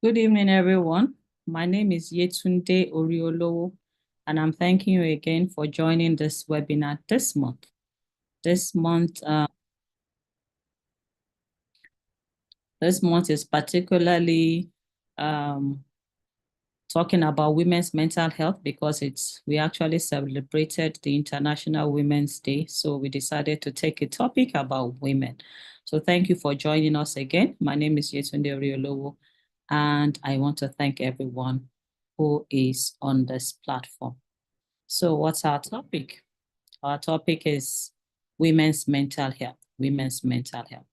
Good evening, everyone. My name is Yetunde Oriolowo, and I'm thanking you again for joining this webinar this month. This month is particularly talking about women's mental health because we actually celebrated the International Women's Day. So we decided to take a topic about women. So thank you for joining us again. My name is Yetunde Oriolowo, and I want to thank everyone who is on this platform. So what's our topic? Our topic is women's mental health, women's mental health.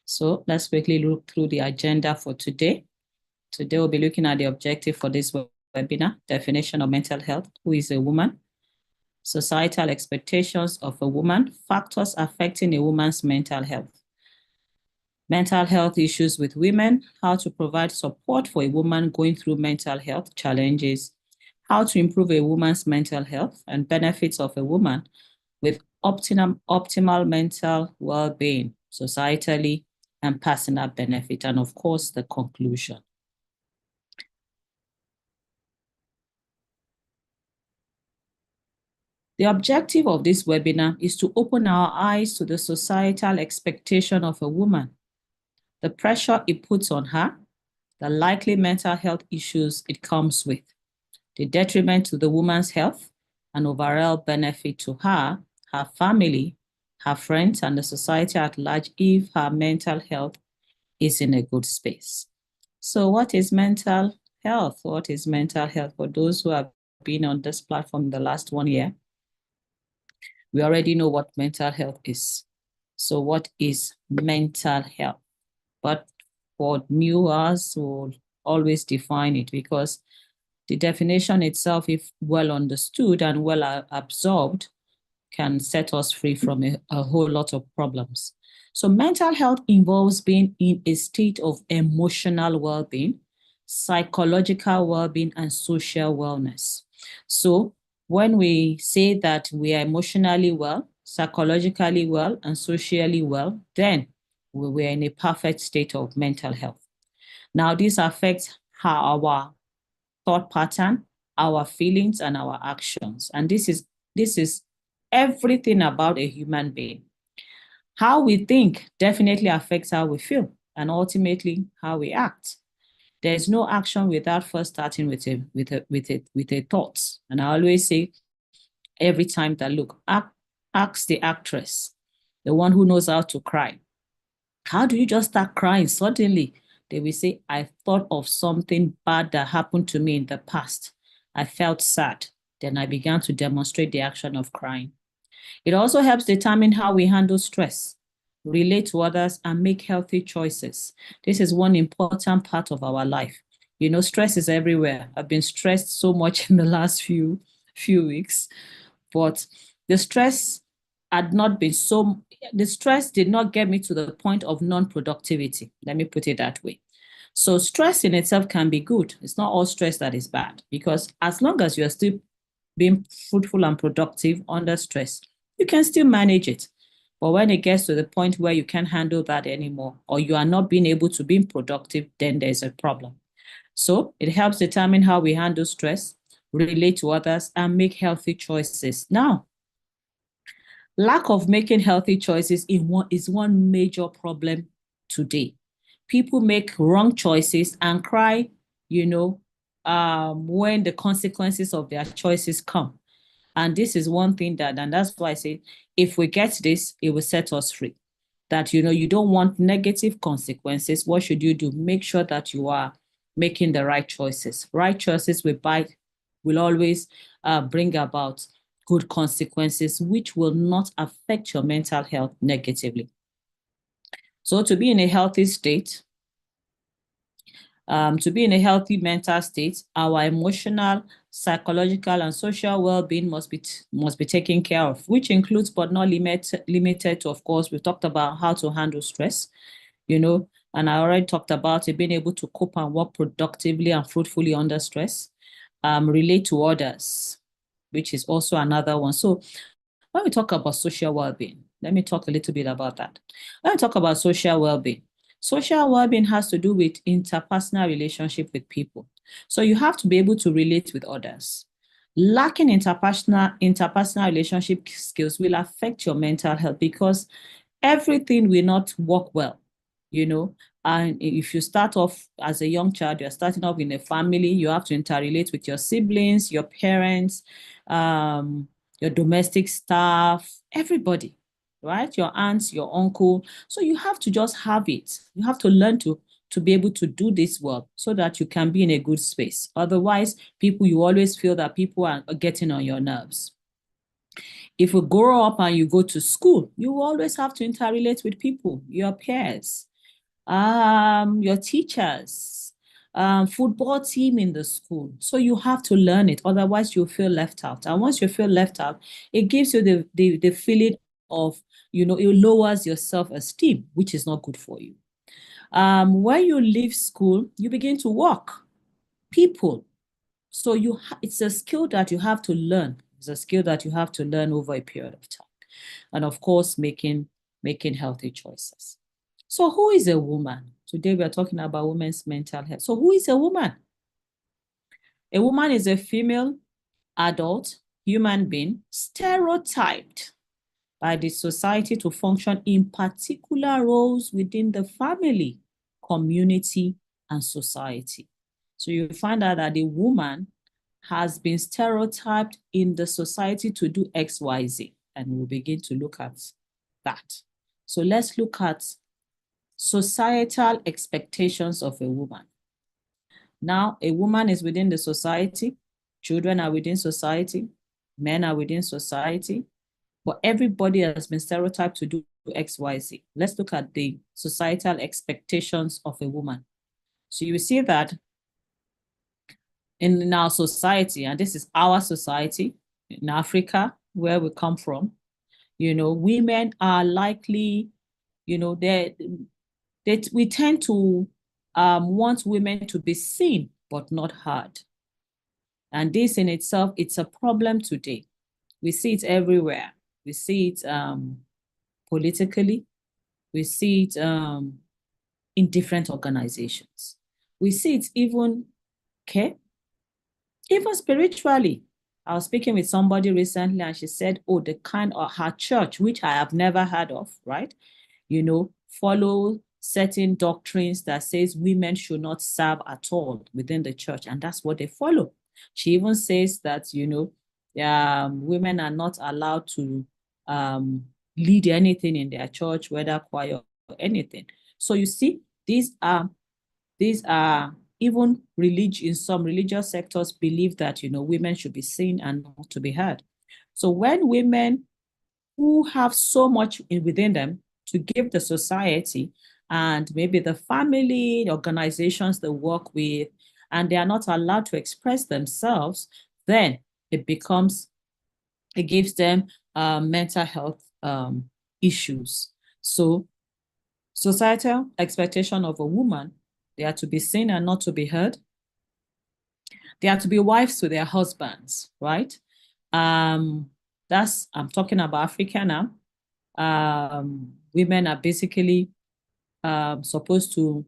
So let's quickly look through the agenda for today. Today we'll be looking at the objective for this webinar, definition of mental health, who is a woman, societal expectations of a woman, factors affecting a woman's mental health issues with women, how to provide support for a woman going through mental health challenges, how to improve a woman's mental health and benefits of a woman with optimal mental well-being, societally and personal benefit, and of course, the conclusion. The objective of this webinar is to open our eyes to the societal expectation of a woman, the pressure it puts on her, the likely mental health issues it comes with, the detriment to the woman's health, and overall benefit to her, her family, her friends, and the society at large if her mental health is in a good space. So what is mental health? What is mental health? For those who have been on this platform the last 1 year, we already know what mental health is. So what is mental health? But for newers, we'll always define it because the definition itself, if well understood and well absorbed, can set us free from a whole lot of problems. So mental health involves being in a state of emotional well-being, psychological well-being, and social wellness. So when we say that we are emotionally well, psychologically well, and socially well, then we are in a perfect state of mental health. Now, this affects our thought pattern, our feelings, and our actions. And this is everything about a human being. How we think definitely affects how we feel and ultimately how we act. There's no action without first starting with a thought. And I always say every time that look, ask the actress, the one who knows how to cry. How do you just start crying suddenly? They will say, I thought of something bad that happened to me in the past. I felt sad. Then I began to demonstrate the action of crying. It also helps determine how we handle stress, relate to others, and make healthy choices. This is one important part of our life. You know, stress is everywhere. I've been stressed so much in the last few weeks, but the stress the stress did not get me to the point of non-productivity. Let me put it that way. So stress in itself can be good. It's not all stress that is bad, because as long as you're still being fruitful and productive under stress, you can still manage it. But when it gets to the point where you can't handle that anymore, or you are not being able to be productive, then there's a problem. So it helps determine how we handle stress, relate to others, and make healthy choices. Now, lack of making healthy choices is one major problem today. People make wrong choices and cry, when the consequences of their choices come. And this is one thing and that's why I say, if we get this, it will set us free. That, you don't want negative consequences. What should you do? Make sure that you are making the right choices. Right choices will always bring about good consequences, which will not affect your mental health negatively. So to be in a healthy state, to be in a healthy mental state, our emotional, psychological, and social well-being must be taken care of, which includes but not limited to, of course, we've talked about how to handle stress, and I already talked about it, being able to cope and work productively and fruitfully under stress, relate to others, which is also another one. So when we talk about social well-being, let me talk a little bit about that. When we talk about social well-being, Social well-being has to do with interpersonal relationship with people. So you have to be able to relate with others. Lacking interpersonal relationship skills will affect your mental health because everything will not work well, you know. And if you start off as a young child, you're starting off in a family, you have to interrelate with your siblings, your parents, your domestic staff, everybody, right? Your aunts, your uncle. So you have to just have it. You have to learn to be able to do this work so that you can be in a good space. Otherwise, you always feel that people are getting on your nerves. If you grow up and you go to school, you always have to interrelate with people, your peers, your teachers, football team in the school. So you have to learn it. Otherwise, you'll feel left out. And once you feel left out, it gives you the feeling of, it lowers your self-esteem, which is not good for you. When you leave school, you begin to work. People. So it's a skill that you have to learn. It's a skill that you have to learn over a period of time. And of course, making healthy choices. So who is a woman? Today we are talking about women's mental health. So who is a woman? A woman is a female adult human being stereotyped by the society to function in particular roles within the family, community, and society. So you find out that the woman has been stereotyped in the society to do X, Y, Z, and we'll begin to look at that. So let's look at societal expectations of a woman. Now, a woman is within the society, children are within society, men are within society, but everybody has been stereotyped to do X, Y, Z. Let's look at the societal expectations of a woman. So you see that in our society, and this is our society in Africa, where we come from, women are likely, we tend to want women to be seen but not heard. And this in itself, it's a problem today. We see it everywhere. We see it politically. We see it in different organizations. We see it even spiritually. I was speaking with somebody recently and she said, oh, the kind of her church, which I have never heard of, right? Follow certain doctrines that says women should not serve at all within the church. And that's what they follow. She even says that, women are not allowed to lead anything in their church, whether choir or anything. So you see, these are even in some religious sectors believe that, women should be seen and not to be heard. So when women who have so much within them to give the society and maybe the family, the organizations they work with, and they are not allowed to express themselves, then it gives them mental health issues. So societal expectation of a woman, they are to be seen and not to be heard. They are to be wives to their husbands, right? I'm talking about Africa now. Women are basically supposed to,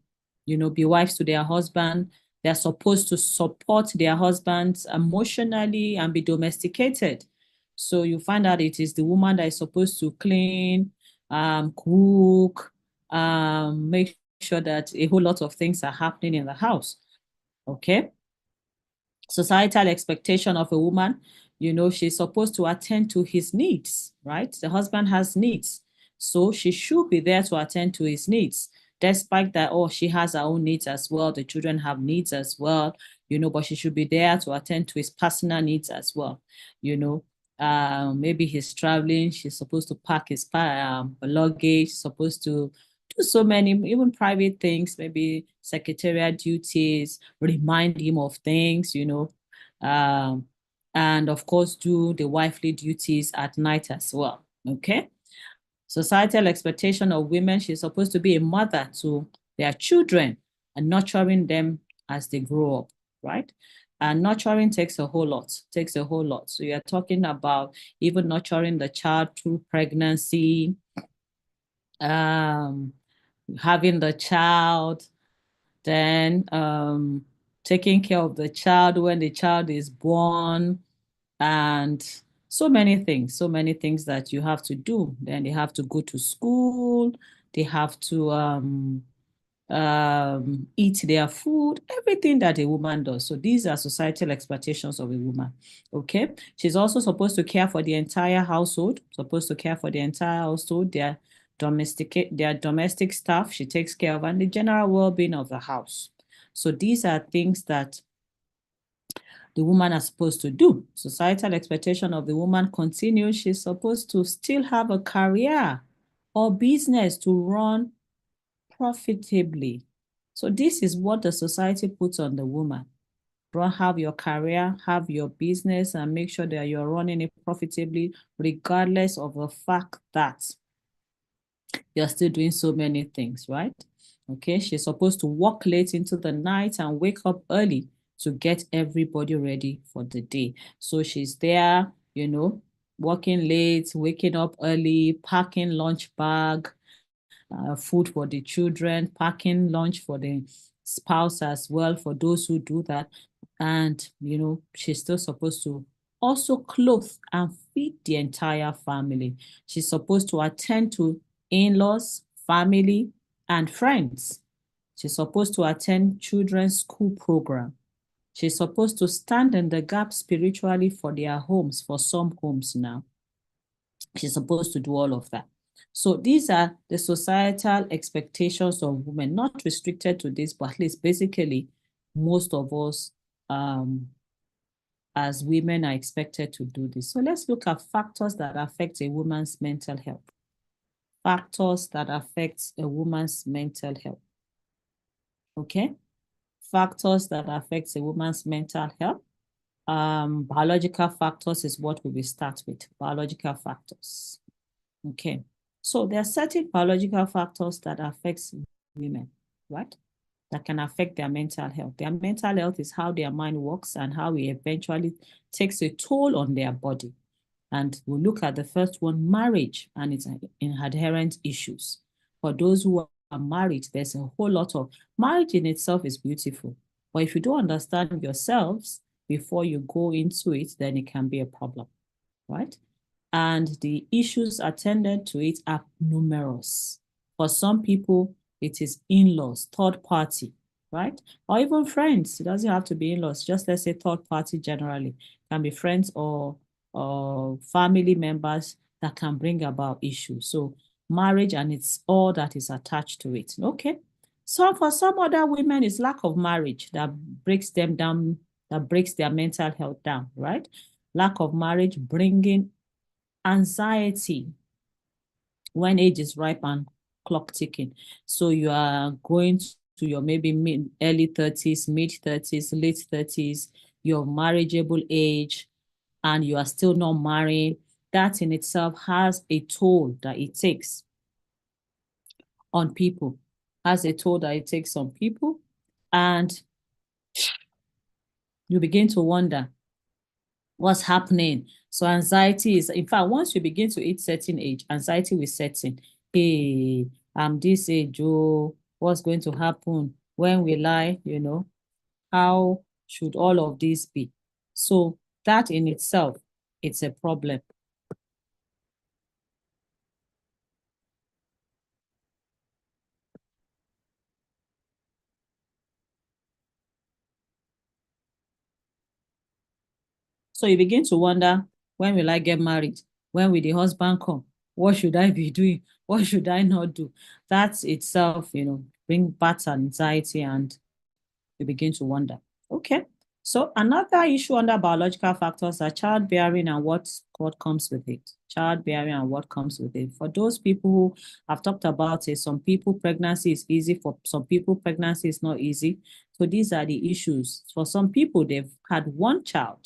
be wives to their husband. They're supposed to support their husbands emotionally and be domesticated. So you find out it is the woman that is supposed to clean, cook, make sure that a whole lot of things are happening in the house. Okay. Societal expectation of a woman, she's supposed to attend to his needs, right? The husband has needs. So she should be there to attend to his needs, despite that, she has her own needs as well. The children have needs as well, but she should be there to attend to his personal needs as well. Maybe he's traveling, she's supposed to pack his luggage, supposed to do so many, even private things, maybe secretarial duties, remind him of things, and of course, do the wifely duties at night as well, okay? Societal expectation of women, she's supposed to be a mother to their children and nurturing them as they grow up, right? And nurturing takes a whole lot. So you're talking about even nurturing the child through pregnancy, having the child, then taking care of the child when the child is born, and so many things that you have to do. Then they have to go to school, they have to eat their food, everything that a woman does. So these are societal expectations of a woman. Okay. She's also supposed to care for the entire household, their domestic staff she takes care of, and the general well-being of the house. So these are things that the woman is supposed to do. Societal expectation of the woman continues. She's supposed to still have a career or business to run profitably. So this is what the society puts on the woman. Have your career, have your business, and make sure that you're running it profitably, regardless of the fact that you're still doing so many things, right? Okay, she's supposed to work late into the night and wake up early to get everybody ready for the day. So she's there, working late, waking up early, packing lunch bag, food for the children, packing lunch for the spouse as well, for those who do that. And, she's still supposed to also clothe and feed the entire family. She's supposed to attend to in-laws, family, and friends. She's supposed to attend children's school program. She's supposed to stand in the gap spiritually for their homes, for some homes now. She's supposed to do all of that. So these are the societal expectations of women, not restricted to this, but at least basically most of us as women are expected to do this. So let's look at factors that affect a woman's mental health. Factors that affect a woman's mental health. Okay? Factors that affect a woman's mental health. Biological factors is what we will start with. Biological factors. Okay. So there are certain biological factors that affects women, right? That can affect their mental health. Their mental health is how their mind works and how it eventually takes a toll on their body. And we'll look at the first one, marriage and its inherent issues. For those who are married, there's a whole lot of, marriage in itself is beautiful. But if you don't understand yourselves before you go into it, then it can be a problem, right? And the issues attended to it are numerous. For some people, it is in-laws, third party, right? Or even friends. It doesn't have to be in-laws, just let's say third party generally. It can be friends or family members that can bring about issues. So marriage and it's all that is attached to it. Okay. So for some other women, it's lack of marriage that breaks them down, that breaks their mental health down, right? Lack of marriage bringing anxiety when age is ripe and clock ticking. So you are going to your maybe early 30s, mid 30s, late 30s, your marriageable age, and you are still not married. That in itself has a toll that it takes on people, And you begin to wonder what's happening. So anxiety is, in fact, once you begin to hit certain age, anxiety will set in. Hey, I'm this age, oh, what's going to happen? When will I, how should all of this be? So that in itself, it's a problem. So you begin to wonder, when will I get married? When will the husband come? What should I be doing? What should I not do? That itself, bring back anxiety and you begin to wonder. Okay. So another issue under biological factors are childbearing and what comes with it. Childbearing and what comes with it. For those people who have talked about it, some people pregnancy is easy. For some people, pregnancy is not easy. So these are the issues. For some people, they've had one child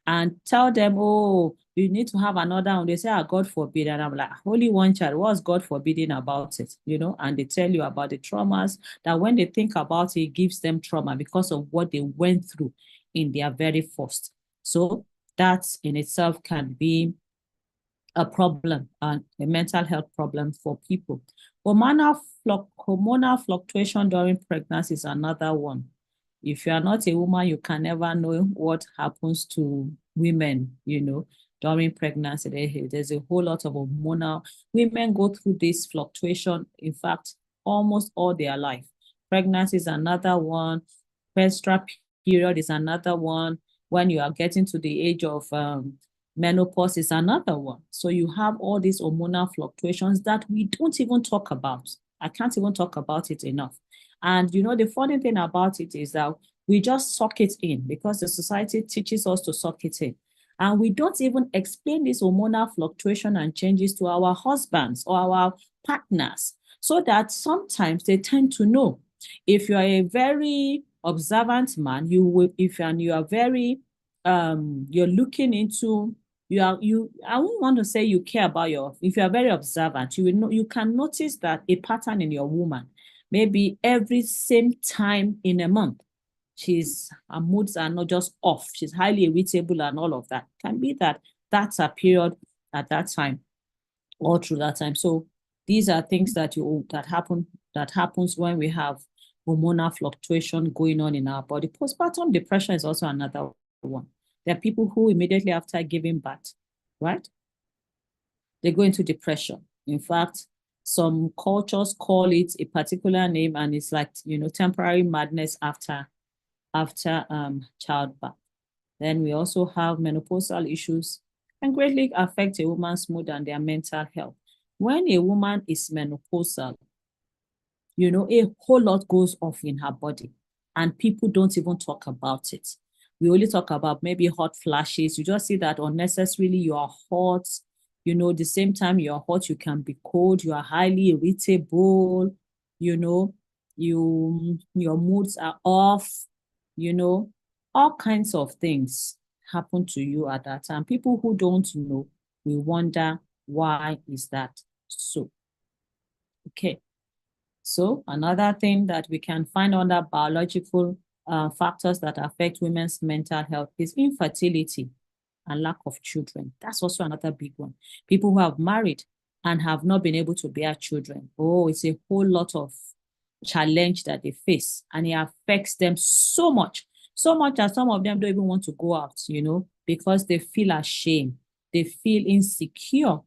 and tell them, oh, you need to have another one. They say, God forbid. And I'm like, only one child. What's God forbidding about it? And they tell you about the traumas that when they think about it, it gives them trauma because of what they went through in their very first. So that in itself can be a problem, a mental health problem for people. Hormonal fluctuation during pregnancy is another one. If you are not a woman, you can never know what happens to women, during pregnancy. There's a whole lot of hormonal. Women go through this fluctuation, in fact, almost all their life. Pregnancy is another one. Menstrual period is another one. When you are getting to the age of menopause is another one. So you have all these hormonal fluctuations that we don't even talk about. I can't even talk about it enough. And the funny thing about it is that we just suck it in because the society teaches us to suck it in. And we don't even explain this hormonal fluctuation and changes to our husbands or our partners so that sometimes they tend to know. If you are a very observant man, you are very you're looking into I won't want to say you care about if you are very observant, you can notice that a pattern in your woman, maybe every same time in a month, her moods are not just off, she's highly irritable and all of that. Can be that that's a period at that time all through that time. So these are things that happens when we have hormonal fluctuation going on in our body. Postpartum depression is also another one. There are people who immediately after giving birth, right? They go into depression. In fact, some cultures call it a particular name, and it's like, temporary madness after childbirth. Then we also have menopausal issues and greatly affect a woman's mood and their mental health. When a woman is menopausal, a whole lot goes off in her body and people don't even talk about it. We only talk about maybe hot flashes. You just see that unnecessarily you are hot. The same time you're hot, you can be cold. You are highly irritable. Your moods are off. All kinds of things happen to you at that time. People who don't know, we wonder, why is that so? Okay. So another thing that we can find under biological factors that affect women's mental health is infertility and lack of children. That's also another big one. People who have married and have not been able to bear children. Oh, it's a whole lot of challenge that they face, and it affects them so much that some of them don't even want to go out, because they feel ashamed. They feel insecure,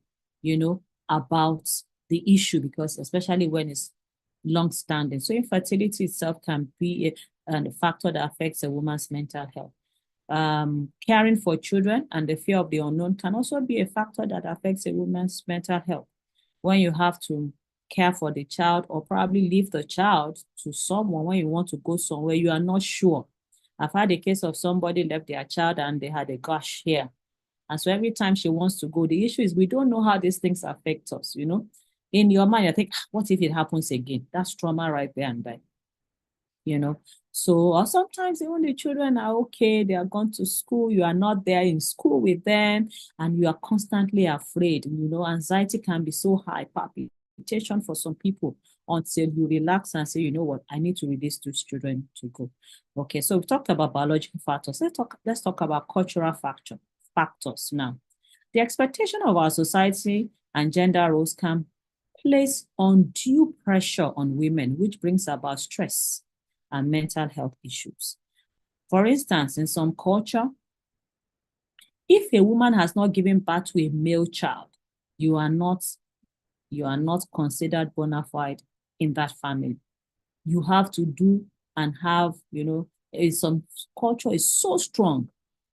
about the issue, because especially when it's long-standing. So infertility itself can be a factor that affects a woman's mental health. Caring for children and the fear of the unknown can also be a factor that affects a woman's mental health. When you have to care for the child or probably leave the child to someone when you want to go somewhere, you are not sure. I've had a case of somebody left their child and they had a gush here. And so every time she wants to go, the issue is we don't know how these things affect us, In your mind, you think, what if it happens again? That's trauma right there and there. So, or sometimes even the children are okay, they are gone to school, you are not there in school with them, and you are constantly afraid. Anxiety can be so high, palpitation for some people, until you relax and say, you know what, I need to release those children to go. Okay, so we've talked about biological factors. Let's talk about cultural factors now. The expectation of our society and gender roles can place undue pressure on women, which brings about stress and mental health issues. For instance, in some culture, if a woman has not given birth to a male child, you are not considered bona fide in that family. You have to do and have, some culture is so strong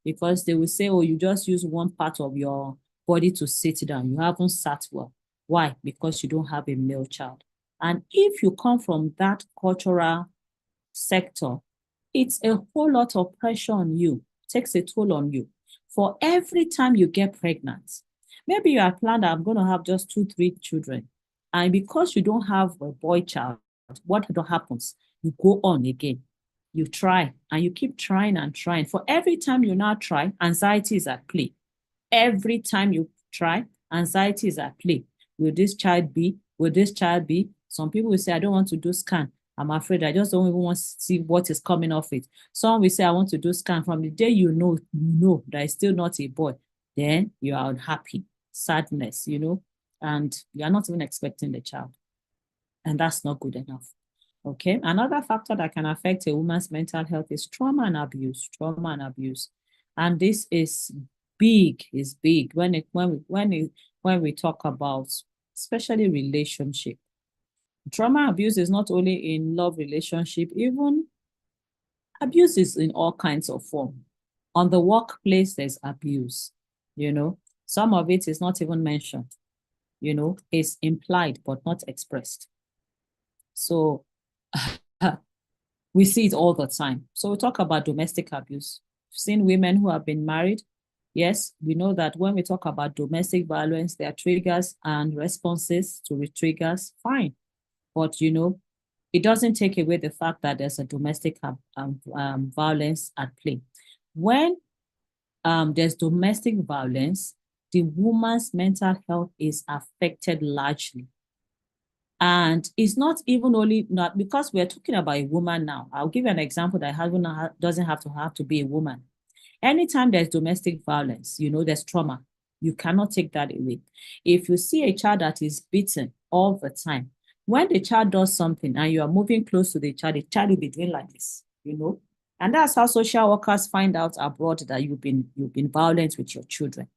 because they will say, oh, you just use one part of your body to sit down. You haven't sat well. Why? Because you don't have a male child. And if you come from that cultural sector, it's a whole lot of pressure on you, takes a toll on you. For every time you get pregnant, maybe you are planned, I'm going to have just 2-3 children. And because you don't have a boy child, what happens? You go on again. You try and you keep trying and trying. For every time you now try, anxiety is at play. Every time you try, anxiety is at play. Will this child be? Will this child be? Some people will say, I don't want to do scan. I'm afraid I just don't even want to see what is coming off it. Some will say, I want to do scan. From the day you know that it's still not a boy, then you are unhappy. sadness, and you're not even expecting the child. And that's not good enough. Okay. Another factor that can affect a woman's mental health is trauma and abuse. Trauma and abuse. And this is big when we talk about especially relationship. Trauma abuse is not only in love relationship, even abuse is in all kinds of form. On the workplace, there's abuse, Some of it is not even mentioned, it's implied but not expressed. So we see it all the time. So we talk about domestic abuse. We've seen women who have been married. Yes, we know that when we talk about domestic violence, there are triggers and responses to triggers, fine. But, it doesn't take away the fact that there's a domestic violence at play. When there's domestic violence, the woman's mental health is affected largely. And it's not even only not because we're talking about a woman now. I'll give you an example that doesn't have to be a woman. Anytime there's domestic violence, there's trauma. You cannot take that away. If you see a child that is beaten all the time, when the child does something and you are moving close to the child will be doing like this, And that's how social workers find out abroad that you've been violent with your children.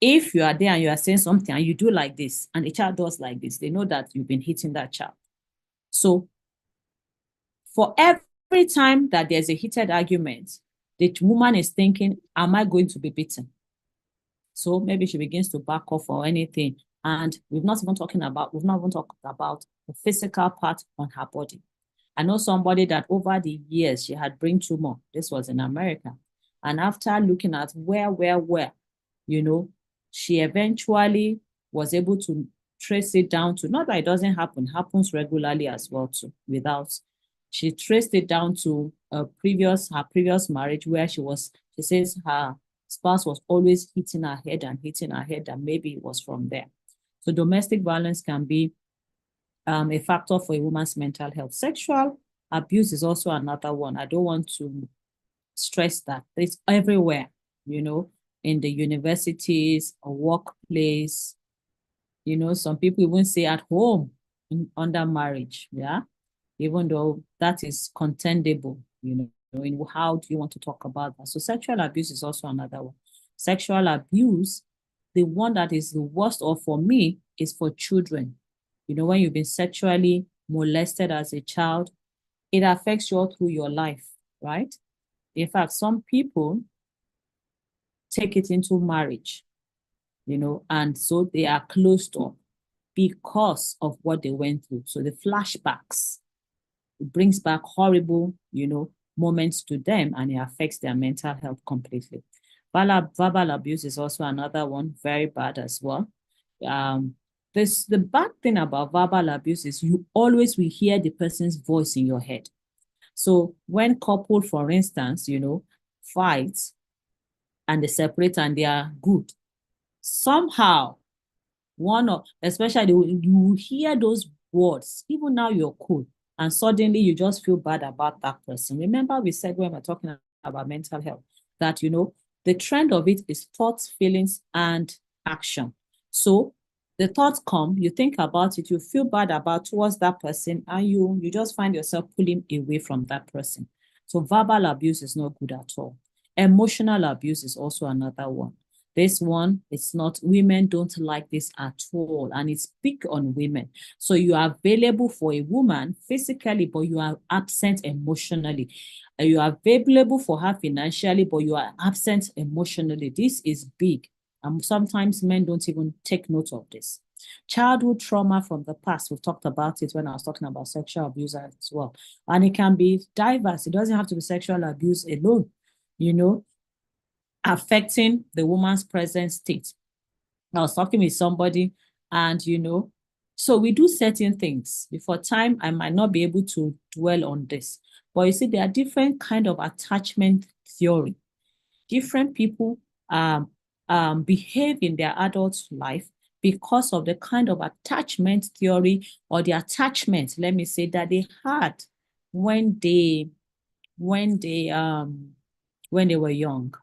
If you are there and you are saying something and you do like this and the child does like this, they know that you've been hitting that child. So for every time that there's a heated argument, the woman is thinking, am I going to be beaten? So maybe she begins to back off or anything. And we've not even talked about the physical part on her body. I know somebody that over the years, she had brain tumor. This was in America. And after looking at where, she eventually was able to trace it down to, not that it doesn't happen, happens regularly as well too, she traced it down to her previous marriage where she says her spouse was always hitting her head, and maybe it was from there. So domestic violence can be a factor for a woman's mental health. Sexual abuse is also another one. I don't want to stress that. It's everywhere, in the universities or workplace. Some people even say at home under marriage, yeah, even though that is contendable, how do you want to talk about that? So sexual abuse is also another one. Sexual abuse, the one that is the worst, or for me, is for children. When you've been sexually molested as a child, it affects you all through your life, right? In fact, some people take it into marriage, and so they are closed up because of what they went through. So the flashbacks, it brings back horrible, moments to them, and it affects their mental health completely. Verbal abuse is also another one, very bad as well. The bad thing about verbal abuse is you always will hear the person's voice in your head. So when couple, for instance, fight and they separate and they are good, somehow especially you hear those words, even now you're cool, and suddenly you just feel bad about that person. Remember we said when we're talking about mental health that, the trend of it is thoughts, feelings, and action. So the thoughts come, you think about it, you feel bad towards that person, and you just find yourself pulling away from that person. So verbal abuse is not good at all. Emotional abuse is also another one. This one, it's not, women don't like this at all, and it's big on women. So you are available for a woman physically, but you are absent emotionally. You are available for her financially, but you are absent emotionally. This is big. And sometimes men don't even take note of this. Childhood trauma from the past, we've talked about it when I was talking about sexual abuse as well. And it can be diverse. It doesn't have to be sexual abuse alone, affecting the woman's present state. I was talking with somebody and, so we do certain things. Before time, I might not be able to dwell on this. But you see, there are different kind of attachment theory. Different people behave in their adult life because of the kind of attachment theory or the attachment, let me say, that they had when they were young.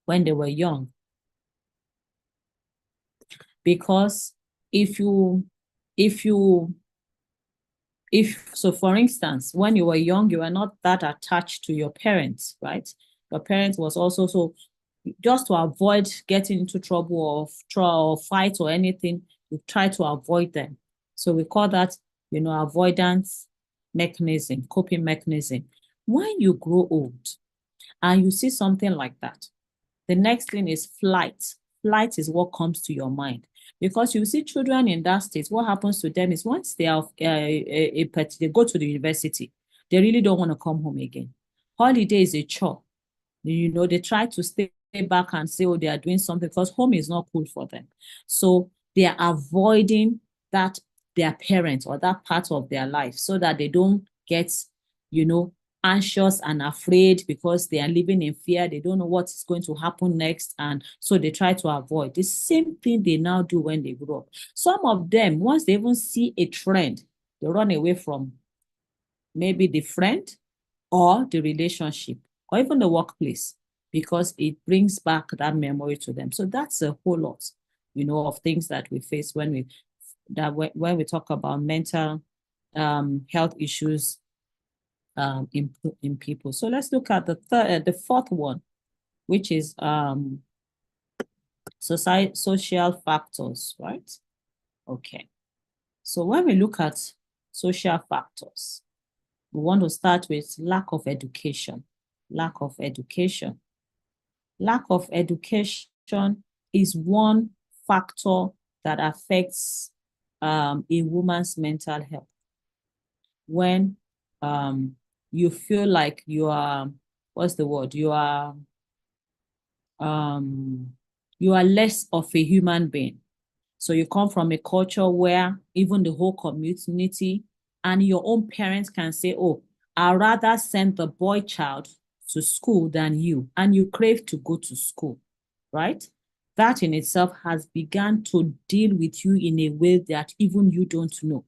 When they were young. Because if you, if you, so for instance, when you were young, you were not that attached to your parents, right? Your parents was also, so just to avoid getting into trouble or fight or anything, you try to avoid them. So we call that, avoidance mechanism, coping mechanism. When you grow old and you see something like that, the next thing is flight. Flight is what comes to your mind. Because you see children in that state, what happens to them is once they are they go to the university, they really don't want to come home again. Holiday is a chore. They try to stay back and say, oh, they are doing something because home is not cool for them. So they are avoiding that their parents or that part of their life so that they don't get, anxious and afraid because they are living in fear. They don't know what is going to happen next. And so they try to avoid the same thing they now do when they grow up. Some of them, once they even see a trend, they run away from maybe the friend or the relationship or even the workplace because it brings back that memory to them. So that's a whole lot, of things that we face when we talk about mental health issues in people. So let's look at the fourth one, which is social factors, right? Okay. So when we look at social factors, we want to start with lack of education. Lack of education. Lack of education is one factor that affects a woman's mental health. When you feel like you are, what's the word? You are less of a human being. So you come from a culture where even the whole community and your own parents can say, oh, I'd rather send the boy child to school than you, and you crave to go to school, right? That in itself has begun to deal with you in a way that even you don't know.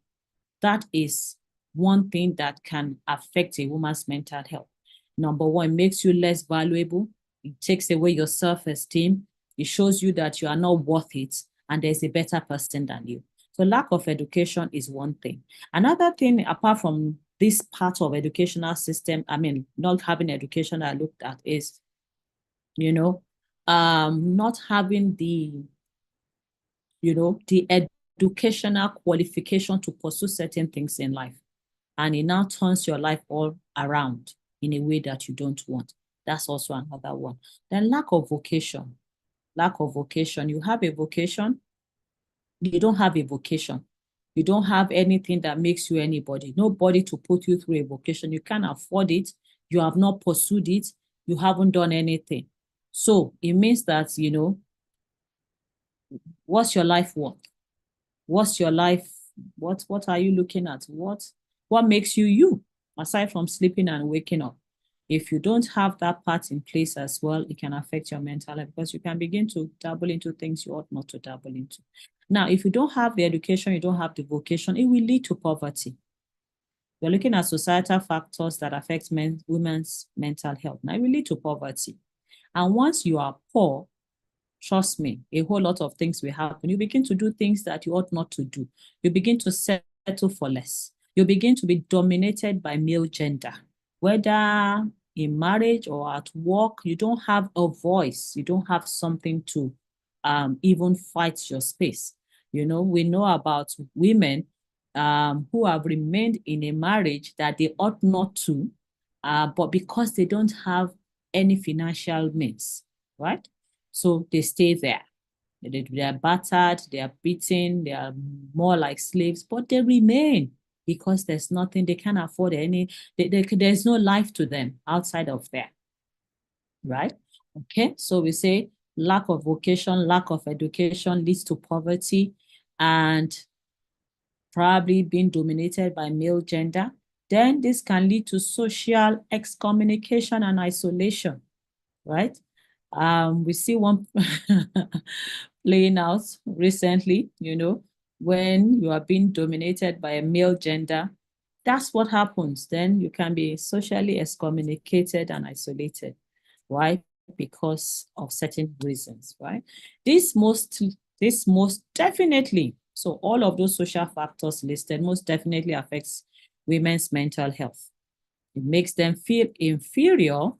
That is one thing that can affect a woman's mental health. Number one, it makes you less valuable. It takes away your self-esteem. It shows you that you are not worth it and there's a better person than you. So lack of education is one thing. Another thing, apart from this part of educational system, not having education I looked at is, not having the educational qualification to pursue certain things in life. And it now turns your life all around in a way that you don't want. That's also another one. Then lack of vocation. Lack of vocation. You have a vocation, you don't have a vocation. You don't have anything that makes you anybody. Nobody to put you through a vocation. You can't afford it. You have not pursued it. You haven't done anything. So it means that, what's your life worth? What's your life? What are you looking at? What makes you you, aside from sleeping and waking up? If you don't have that part in place as well, it can affect your mental health because you can begin to dabble into things you ought not to dabble into. Now, if you don't have the education, you don't have the vocation, it will lead to poverty. We're looking at societal factors that affect women's mental health. Now, it will lead to poverty. And once you are poor, trust me, a whole lot of things will happen. You begin to do things that you ought not to do. You begin to settle for less. You begin to be dominated by male gender. Whether in marriage or at work, you don't have a voice. You don't have something to even fight your space. We know about women who have remained in a marriage that they ought not to, but because they don't have any financial means, right? So they stay there. They are battered, they are beaten, they are more like slaves, but they remain because there's nothing, they can't afford there's no life to them outside of there, right? Okay, so we say lack of vocation, lack of education leads to poverty and probably being dominated by male gender. Then this can lead to social excommunication and isolation, right? We see one playing out recently, when you are being dominated by a male gender, that's what happens. Then you can be socially excommunicated and isolated. Why? Because of certain reasons, right? This This most definitely, so all of those social factors listed most definitely affects women's mental health. It makes them feel inferior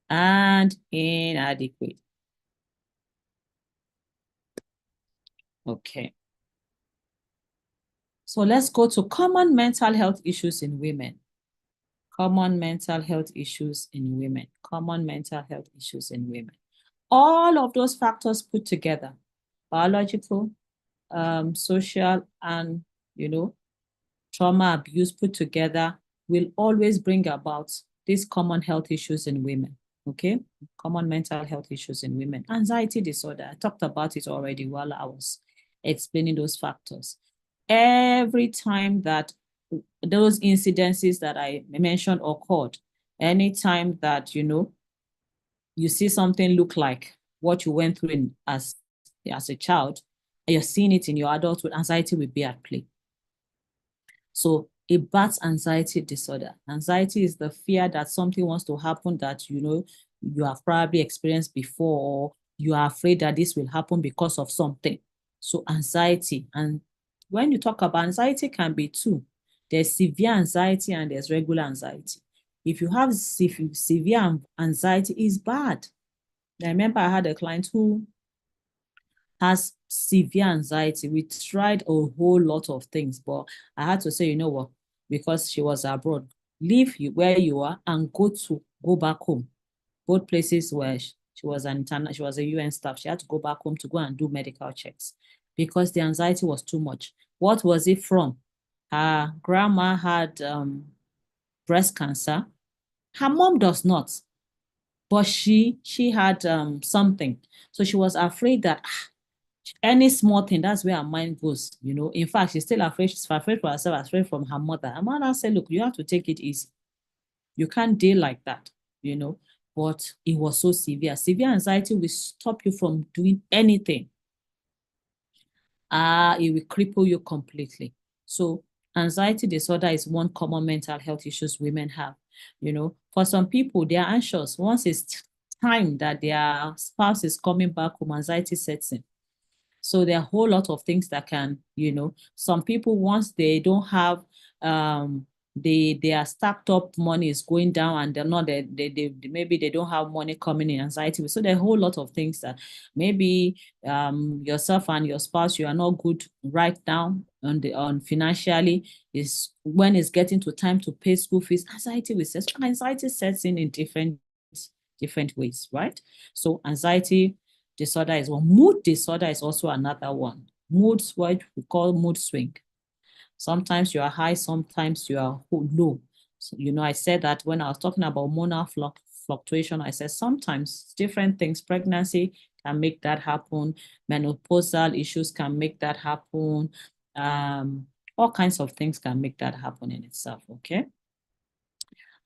and inadequate. Okay. So let's go to common mental health issues in women. Common mental health issues in women. Common mental health issues in women. All of those factors put together, biological, social, and, trauma, abuse put together will always bring about these common health issues in women. Okay, common mental health issues in women. Anxiety disorder, I talked about it already while I was explaining those factors. Every time that those incidences that I mentioned occurred, anytime that, you see something look like what you went through as a child, and you're seeing it in your adulthood, anxiety will be at play. So a birth anxiety disorder. Anxiety is the fear that something wants to happen that you have probably experienced before, or you are afraid that this will happen because of something. So anxiety. And when you talk about anxiety, can be two. There's severe anxiety and there's regular anxiety. If you have severe anxiety, is bad. I remember I had a client who has severe anxiety. We tried a whole lot of things, but I had to say, you know what, because she was abroad, leave where you are and go back home. Both places where she was she was a UN staff. She had to go back home to go and do medical checks because the anxiety was too much. What was it from? Her grandma had breast cancer. Her mom does not, but she had something. So she was afraid that any small thing, that's where her mind goes. In fact, she's still afraid. She's afraid for herself, afraid from her mother. Her mother said, look, you have to take it easy. You can't deal like that. But it was so severe. Severe anxiety will stop you from doing anything. It will cripple you completely. So anxiety disorder is one common mental health issues women have. For some people, they are anxious. Once it's time that their spouse is coming back home, anxiety sets in. So there are a whole lot of things that can, some people, once they don't have, their stacked up money is going down and they're not, maybe they don't have money coming in, anxiety. So there are a whole lot of things that maybe yourself and your spouse, you are not good right now on financially, is when it's getting to time to pay school fees, anxiety sets in different ways, right? So anxiety disorder is one. Mood disorder is also another one. Moods, what we call mood swing. Sometimes you are high, sometimes you are low. So, I said that when I was talking about hormonal fluctuation, I said sometimes different things, pregnancy can make that happen. Menopausal issues can make that happen. All kinds of things can make that happen in itself, okay?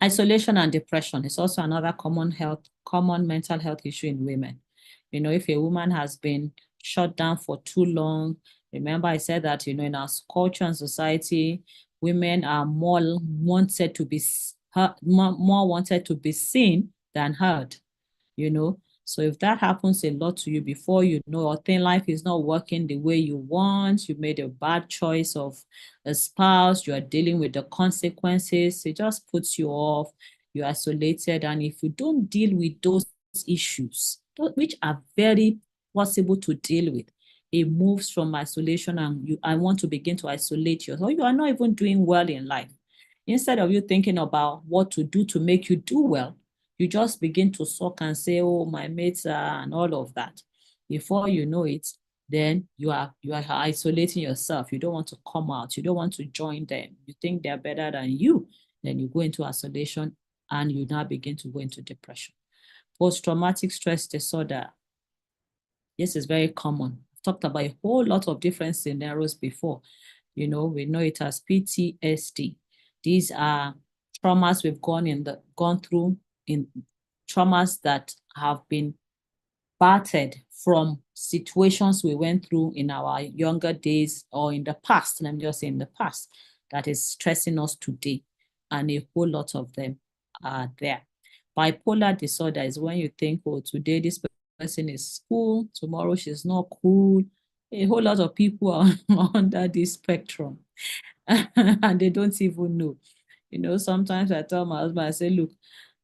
Isolation and depression is also another common mental health issue in women. If a woman has been shut down for too long, remember I said that, in our culture and society, women are more wanted to be more wanted to be seen than heard, you know. So if that happens a lot to you before you know, or think life is not working the way you want, you made a bad choice of a spouse, you are dealing with the consequences, it just puts you off, you're isolated. And if you don't deal with those issues, which are very possible to deal with, it moves from isolation and I want to begin to isolate you. Or you are not even doing well in life. Instead of you thinking about what to do to make you do well, you just begin to sulk and say, oh, my mates are, and all of that. Before you know it, then you are isolating yourself. You don't want to come out. You don't want to join them. You think they're better than you. Then you go into isolation and you now begin to go into depression. Post-traumatic stress disorder. This is very common. I've talked about a whole lot of different scenarios before. We know it as PTSD. These are traumas we've gone through, in traumas that have been battered from situations we went through in our younger days or in the past. Let me just say in the past, that is stressing us today. And a whole lot of them are there. Bipolar disorder is when you think, oh, today this person is cool, tomorrow she's not cool. a whole lot of people are under this spectrum and they don't even know. Sometimes I tell my husband, I say, look,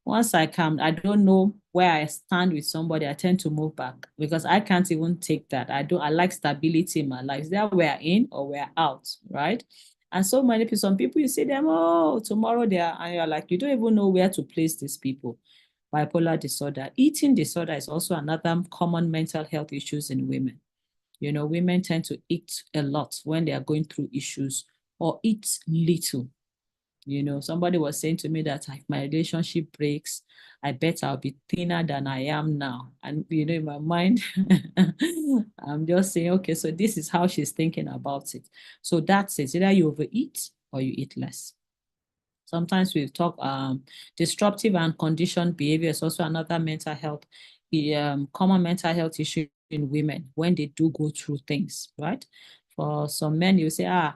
once I come, I don't know where I stand with somebody, I tend to move back because I can't even take that. I like stability in my life. Is that we're in or we're out, right? And so many people, some people, you see them, oh, tomorrow they are, and you're like, you don't even know where to place these people. Bipolar disorder. Eating disorder is also another common mental health issues in women. Women tend to eat a lot when they are going through issues or eat little. Somebody was saying to me that if my relationship breaks, I bet I'll be thinner than I am now. And, in my mind, I'm just saying, okay, so this is how she's thinking about it. So that's it. Either you overeat or you eat less. Sometimes we talk disruptive and conditioned behavior is also another mental health, common mental health issue in women when they do go through things, right? For some men, you say,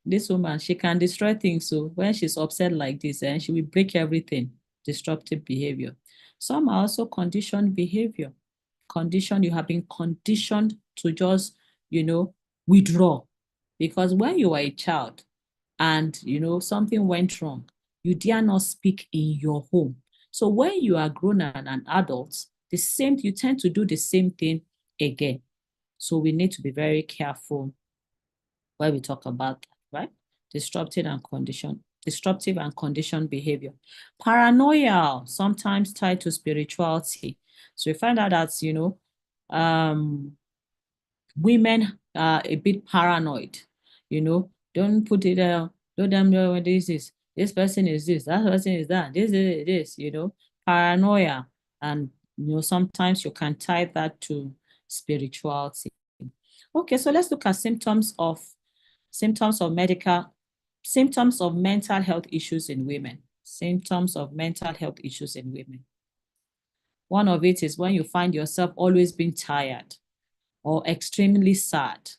this woman, she can destroy things. So when she's upset like this, and she will break everything, disruptive behavior. Some are also conditioned behavior. You have been conditioned to just, withdraw. Because when you are a child and, something went wrong, you dare not speak in your home. So when you are grown and an adult, you tend to do the same thing again. So we need to be very careful when we talk about that, right? Disruptive and conditioned behavior. Paranoia, sometimes tied to spirituality. So we find out that, women are a bit paranoid, don't put it don't them know what this is. This person is this, that person is that, this is this, paranoia. And, sometimes you can tie that to spirituality. Okay, so let's look at symptoms of mental health issues in women. Symptoms of mental health issues in women. One of it is when you find yourself always being tired or extremely sad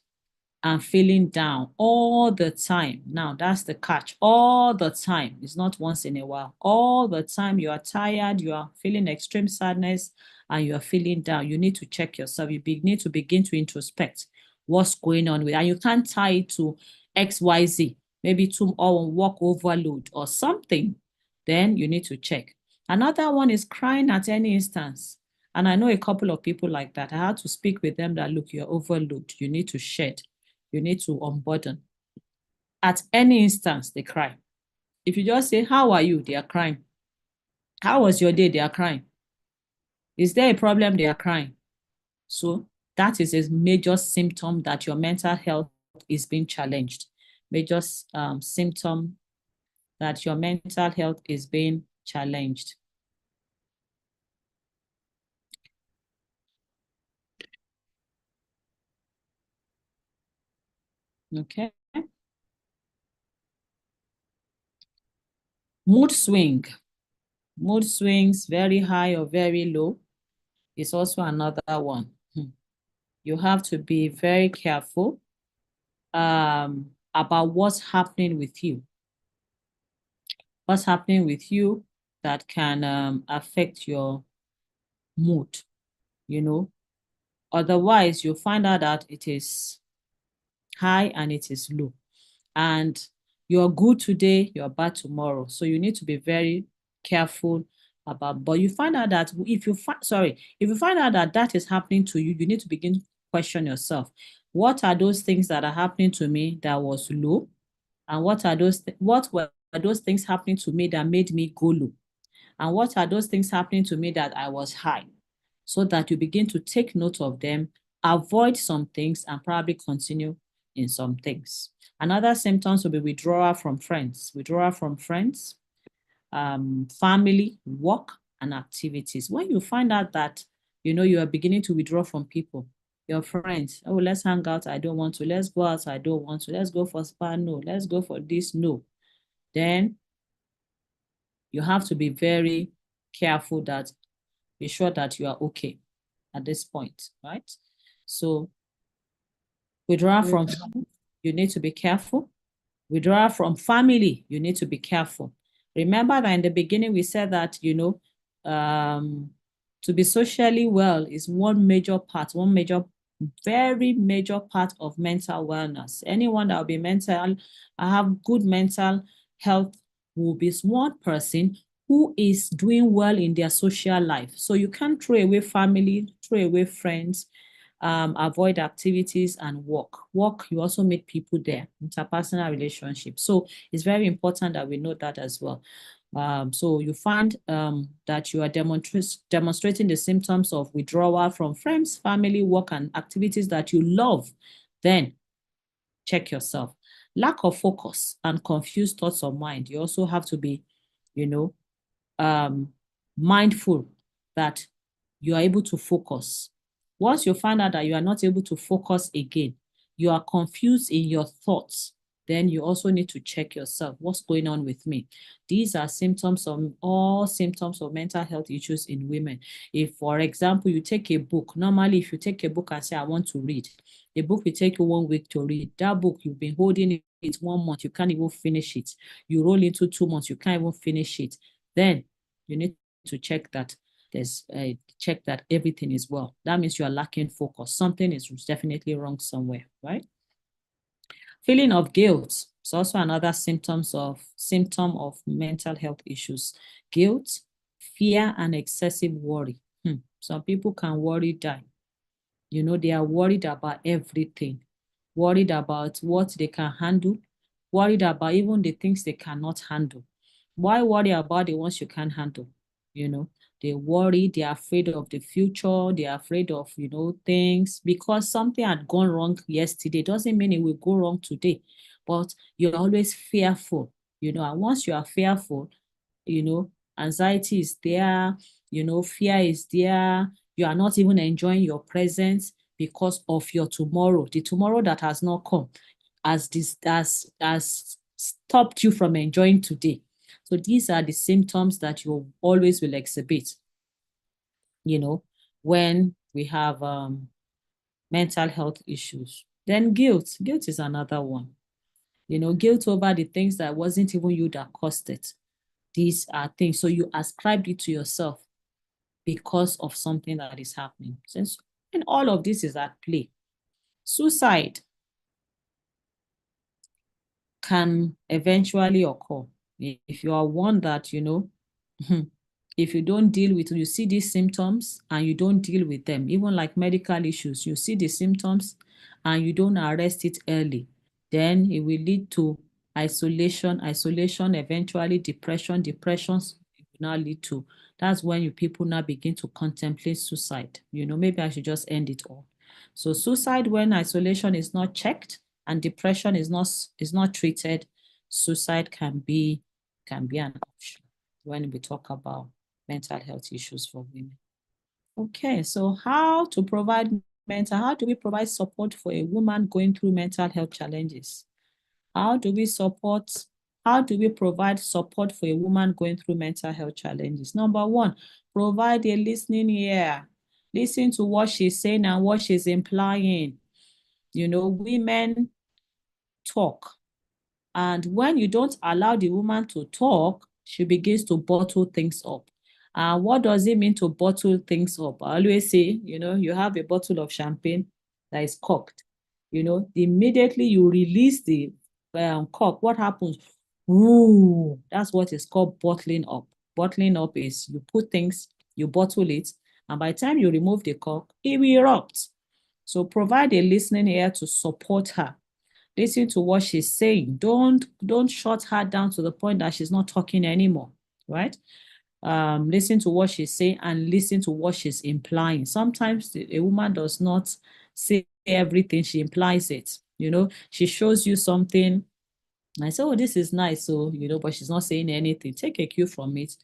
and feeling down all the time. Now, that's the catch. All the time. It's not once in a while. All the time you are tired, you are feeling extreme sadness, and you are feeling down. You need to check yourself. You need to begin to introspect what's going on with it. And you can't tie it to XYZ, maybe to work overload or something. Then you need to check. Another one is crying at any instance. And I know a couple of people like that. I had to speak with them that, look, you're overloaded. You need to shed. You need to unburden. At any instance, they cry. If you just say, how are you? They are crying. How was your day? They are crying. Is there a problem? They are crying. So that is a major symptom that your mental health is being challenged. Major symptom that your mental health is being challenged. Okay. Mood swing. Mood swings, very high or very low, is also another one. You have to be very careful about what's happening with you. What's happening with you that can affect your mood, Otherwise, you'll find out that it is high and it is low. And you're good today, you're bad tomorrow. So you need to be very careful about, but you find out that if you find out that that is happening to you, you need to begin to question yourself. What are those things that are happening to me that was low? And what were those things happening to me that made me go low? And what are those things happening to me that I was high? So that you begin to take note of them, avoid some things, and probably continue in some things. Another symptoms will be withdrawal from friends. Family, work, and activities. When you find out that, you are beginning to withdraw from people, your friends, oh, let's hang out, I don't want to. Let's go out, I don't want to. Let's go for spa, no. Let's go for this, no. Then you have to be very careful that, be sure that you are okay at this point, right? So withdrawal from friends, you need to be careful. Withdrawal from family, you need to be careful. Remember that in the beginning, we said that, to be socially well is one major very major part of mental wellness. Anyone that will be have good mental health will be one person who is doing well in their social life. So you can't throw away family, throw away friends, avoid activities and work. Work, you also meet people there, interpersonal relationships. So it's very important that we know that as well. So you find that you are demonstrating the symptoms of withdrawal from friends, family, work, and activities that you love, then check yourself. Lack of focus and confused thoughts of mind. You also have to be, you know, mindful that you are able to focus. Once you find out that you are not able to focus again, you are confused in your thoughts, then you also need to check yourself. What's going on with me? These are all symptoms of mental health issues in women. If, for example, you take a book, normally if you take a book and say, I want to read, the book will take you 1 week to read. That book, you've been holding it 1 month, you can't even finish it. You roll into 2 months, you can't even finish it. Then you need to check that everything is well. That means you are lacking focus. Something is definitely wrong somewhere, right? Feeling of guilt is also another symptom of mental health issues. Guilt, fear, and excessive worry. Some people can worry die. They are worried about everything, worried about what they can handle, worried about even the things they cannot handle. Why worry about the ones you can't handle? They worry, they're afraid of the future, they're afraid of, things because something had gone wrong yesterday. Doesn't mean it will go wrong today, but you're always fearful, and once you are fearful, anxiety is there, fear is there. You are not even enjoying your present because of your tomorrow. The tomorrow that has not come has stopped you from enjoying today. So these are the symptoms that you always will exhibit, when we have mental health issues. Then guilt. Guilt is another one. Guilt over the things that wasn't even you that caused it. These are things. So you ascribed it to yourself because of something that is happening. Since and all of this is at play. Suicide can eventually occur if you are one that, if you don't deal with, you see these symptoms and you don't deal with them, even like medical issues, you see the symptoms and you don't arrest it early, then it will lead to isolation, eventually depression, depressions will now lead to, that's when people now begin to contemplate suicide. Maybe I should just end it all. So suicide, when isolation is not checked and depression is not treated, suicide can be an option when we talk about mental health issues for women. Okay, so how do we provide support for a woman going through mental health challenges? How do we provide support for a woman going through mental health challenges? Number one, provide a listening ear. Listen to what she's saying and what she's implying. Women talk. And when you don't allow the woman to talk, she begins to bottle things up. And what does it mean to bottle things up? I always say, you have a bottle of champagne that is corked. Immediately you release the cork, what happens? Ooh, that's what is called bottling up. Bottling up is you put things, you bottle it, and by the time you remove the cork, it will erupt. So provide a listening ear to support her. Listen to what she's saying. Don't shut her down to the point that she's not talking anymore, right? Listen to what she's saying and listen to what she's implying. Sometimes a woman does not say everything, she implies it. She shows you something, and I say, oh, this is nice. So, but she's not saying anything. Take a cue from it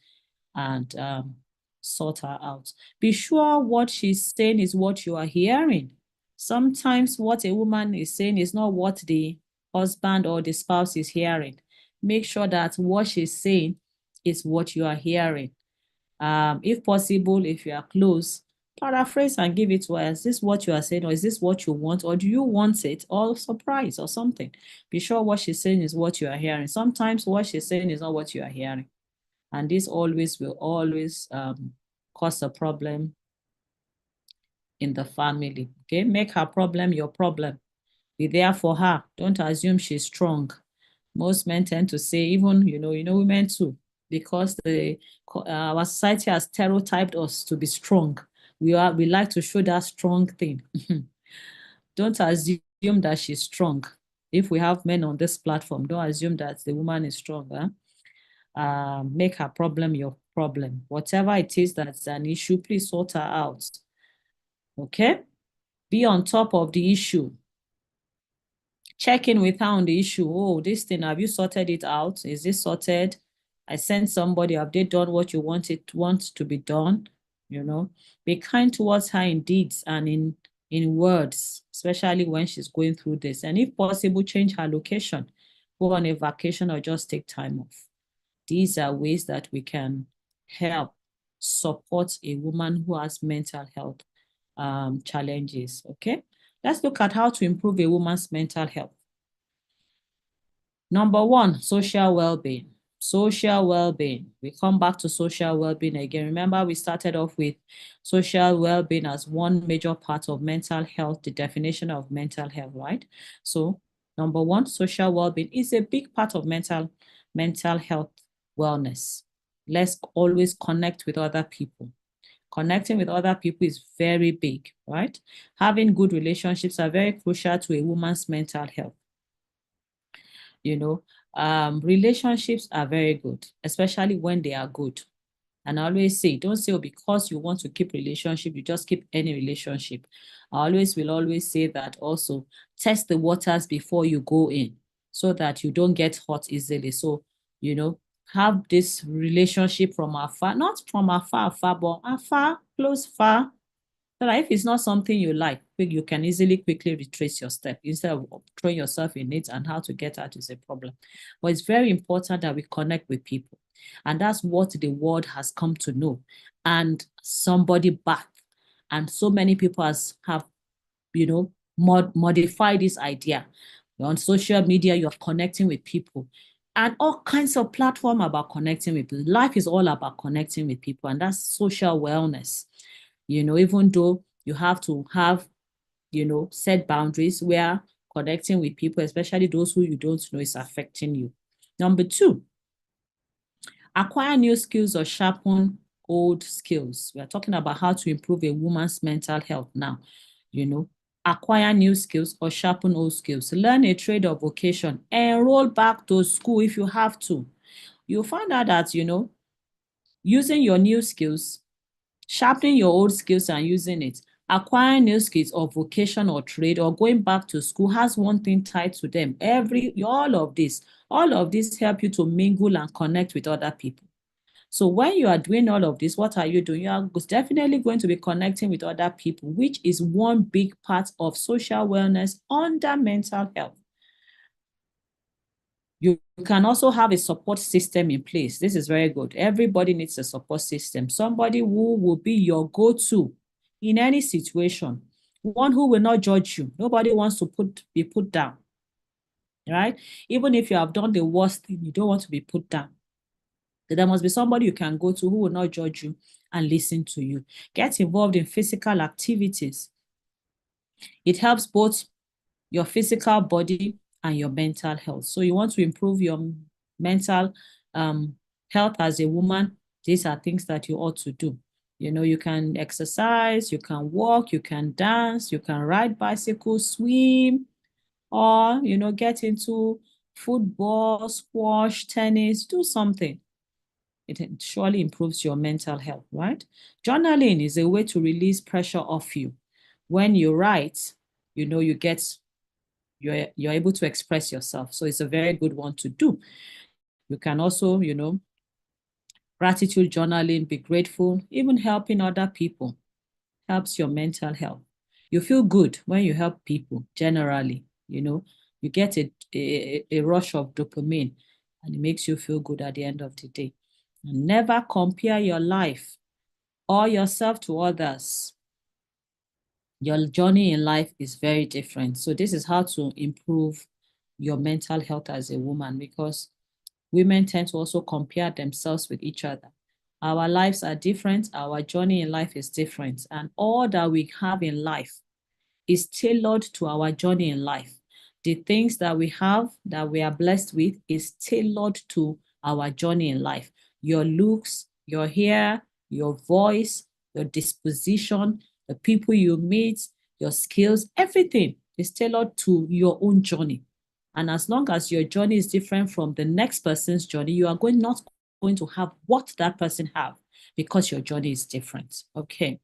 and sort her out. Be sure what she's saying is what you are hearing. Sometimes what a woman is saying is not what the husband or the spouse is hearing. Make sure that what she's saying is what you are hearing. If possible, if you are close, paraphrase and give it to her. Is this what you are saying, or is this what you want, or do you want it, or surprise, or something? Be sure what she's saying is what you are hearing. Sometimes what she's saying is not what you are hearing. And this will always cause a problem in the family. Okay, make her problem your problem. Be there for her. Don't assume she's strong. Most men tend to say, even women too, because our society has stereotyped us to be strong. We like to show that strong thing. Don't assume that she's strong. If we have men on this platform, don't assume that the woman is strong. Make her problem your problem. Whatever it is that's an issue, please sort her out. Okay? Be on top of the issue. Check in with her on the issue. Oh, this thing, have you sorted it out? Is this sorted? I sent somebody. Have they done what you want to be done? Be kind towards her in deeds and in words, especially when she's going through this. And if possible, change her location, go on a vacation or just take time off. These are ways that we can help support a woman who has mental health challenges. Okay, let's look at how to improve a woman's mental health. Number one, social well-being. Social well-being. We come back to social well-being again. Remember, we started off with social well-being as one major part of mental health, the definition of mental health, right? So, number one, social well-being is a big part of mental health wellness. Let's always connect with other people. Connecting with other people is very big, right? Having good relationships are very crucial to a woman's mental health. Relationships are very good, especially when they are good. And I always say, don't say, oh, because you want to keep relationship, you just keep any relationship. I will always say that also, test the waters before you go in so that you don't get hot easily. So, have this relationship from afar, not from afar, but afar, close, far. So that if it's not something you like, you can easily quickly retrace your step instead of throwing yourself in it, and how to get out is a problem. But it's very important that we connect with people. And that's what the world has come to know. And somebody back. And so many people have modified this idea. On social media, you're connecting with people. And all kinds of platform about connecting with people. Life is all about connecting with people. And that's social wellness. Even though you have to have, set boundaries where connecting with people, especially those who you don't know, is affecting you. Number two, acquire new skills or sharpen old skills. We are talking about how to improve a woman's mental health now. Acquire new skills or sharpen old skills. Learn a trade or vocation. Enroll back to school if you have to. You'll find out that, using your new skills, sharpening your old skills and using it, acquiring new skills or vocation or trade, or going back to school has one thing tied to them. All of this help you to mingle and connect with other people. So when you are doing all of this, what are you doing? You are definitely going to be connecting with other people, which is one big part of social wellness under mental health. You can also have a support system in place. This is very good. Everybody needs a support system. Somebody who will be your go-to in any situation. One who will not judge you. Nobody wants to be put down, right? Even if you have done the worst thing, you don't want to be put down. There must be somebody you can go to who will not judge you and listen to you. Get involved in physical activities. It helps both your physical body and your mental health. So you want to improve your mental health as a woman, these are things that you ought to do. You can exercise, you can walk, you can dance, you can ride bicycle, swim, or, get into football, squash, tennis, do something. It surely improves your mental health, right? Journaling is a way to release pressure off you. When you write, you're able to express yourself. So it's a very good one to do. You can also, gratitude journaling, be grateful, even helping other people helps your mental health. You feel good when you help people generally, you get a rush of dopamine, and it makes you feel good at the end of the day. And never compare your life or yourself to others. Your journey in life is very different. So this is how to improve your mental health as a woman, because women tend to also compare themselves with each other. Our lives are different. Our journey in life is different. And all that we have in life is tailored to our journey in life. The things that we have, that we are blessed with, is tailored to our journey in life. Your looks, your hair, your voice, your disposition, the people you meet, your skills, everything is tailored to your own journey. And as long as your journey is different from the next person's journey, you are not going to have what that person have because your journey is different. Okay.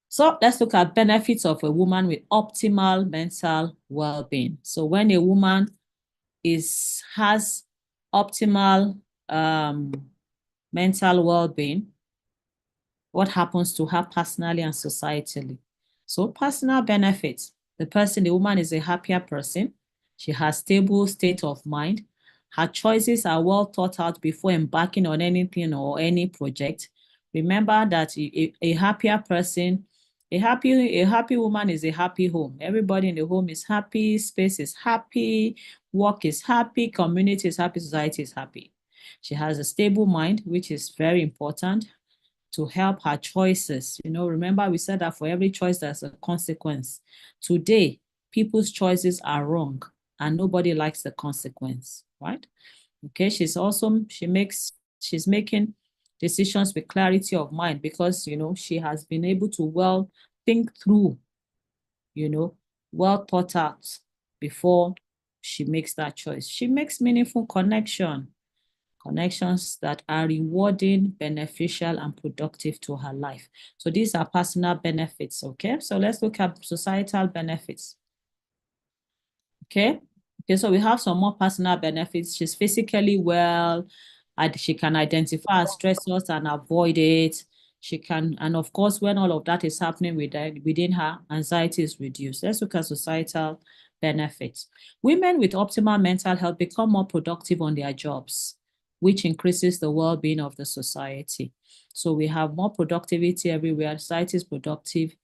So let's look at benefits of a woman with optimal mental well-being. So when a woman has optimal mental well-being, what happens to her personally and societally? So personal benefits. The woman is a happier person. She has stable state of mind. Her choices are well thought out before embarking on anything or any project. Remember that a happier person, a happy woman is a happy home. Everybody in the home is happy, space is happy, work is happy, community is happy, society is happy. She has a stable mind, which is very important to help her choices. Remember we said that for every choice, there's a consequence. Today, people's choices are wrong and nobody likes the consequence, right? Okay, she's making decisions with clarity of mind because, she has been able to well think through, well thought out before she makes that choice. She makes meaningful connections that are rewarding, beneficial, and productive to her life. So these are personal benefits, okay? So let's look at societal benefits, okay? Okay, so we have some more personal benefits. She's physically well, and she can identify her stressors and avoid it. She can, and of course, when all of that is happening within her, anxiety is reduced. Let's look at societal benefits. Women with optimal mental health become more productive on their jobs, which increases the well-being of the society. So we have more productivity everywhere. Society is productive.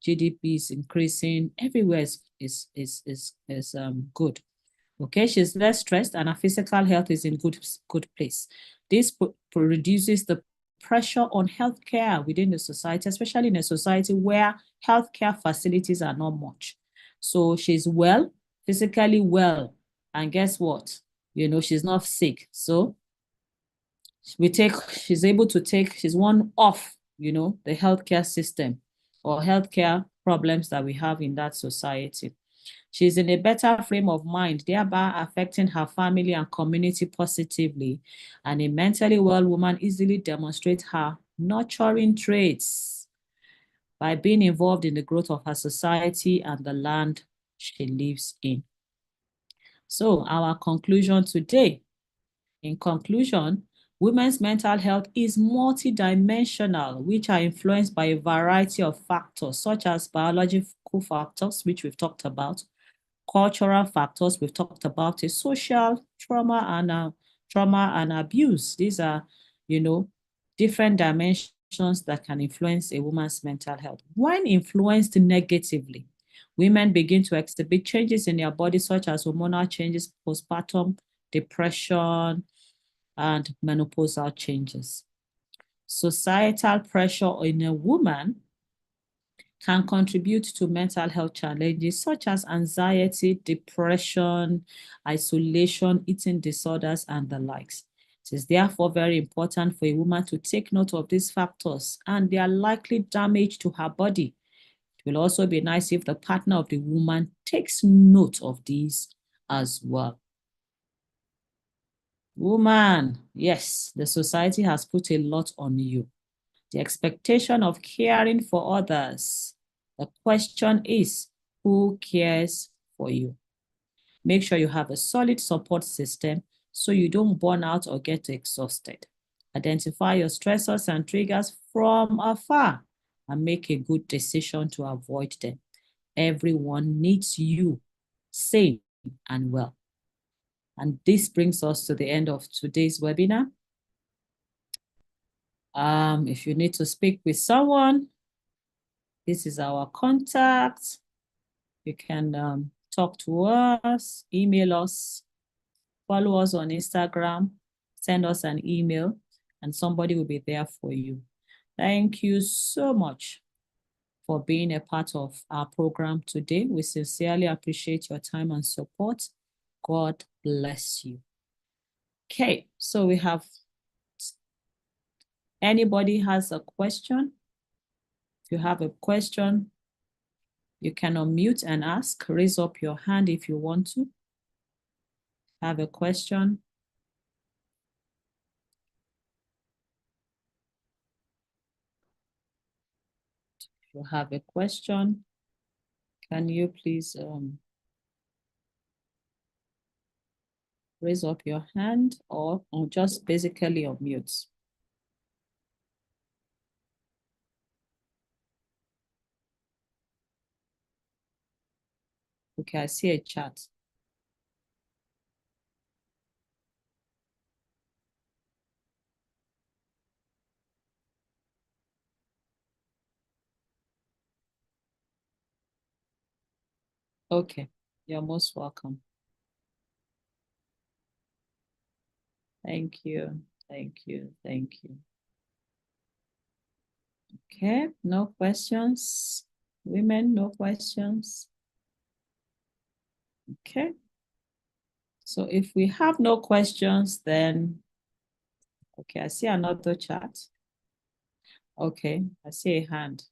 GDP is increasing. Everywhere is good. Okay, she's less stressed and her physical health is in good place. This reduces the pressure on healthcare within the society, especially in a society where healthcare facilities are not much. So she's well, physically well, and guess what? She's not sick. So she's one off, the healthcare system or healthcare problems that we have in that society. She's in a better frame of mind, thereby affecting her family and community positively. And a mentally well woman easily demonstrates her nurturing traits by being involved in the growth of her society and the land she lives in. So our conclusion today. In conclusion, women's mental health is multidimensional, which are influenced by a variety of factors, such as biological factors, which we've talked about, cultural factors, we've talked about it, social trauma and abuse. These are, different dimensions that can influence a woman's mental health. When influenced negatively, women begin to exhibit changes in their body, such as hormonal changes, postpartum depression, and menopausal changes. Societal pressure in a woman can contribute to mental health challenges such as anxiety, depression, isolation, eating disorders, and the likes. It is therefore very important for a woman to take note of these factors and their likely damage to her body. It will also be nice if the partner of the woman takes note of these as well. Woman, yes, the society has put a lot on you. The expectation of caring for others. The question is, who cares for you? Make sure you have a solid support system so you don't burn out or get exhausted. Identify your stressors and triggers from afar and make a good decision to avoid them. Everyone needs you sane and well. And this brings us to the end of today's webinar. If you need to speak with someone, this is our contact. You can talk to us, email us, follow us on Instagram, send us an email, and somebody will be there for you. Thank you so much for being a part of our program today. We sincerely appreciate your time and support. God bless you. Okay, so we have, anybody has a question? If you have a question, you can unmute and ask. Raise up your hand if you want to. Have a question? If you have a question, can you please raise up your hand or just basically unmute? Okay, I see a chat. Okay, you're most welcome. Thank you, thank you, thank you. Okay, no questions. Women, no questions. Okay. So if we have no questions, then, okay, I see another chat. Okay, I see a hand.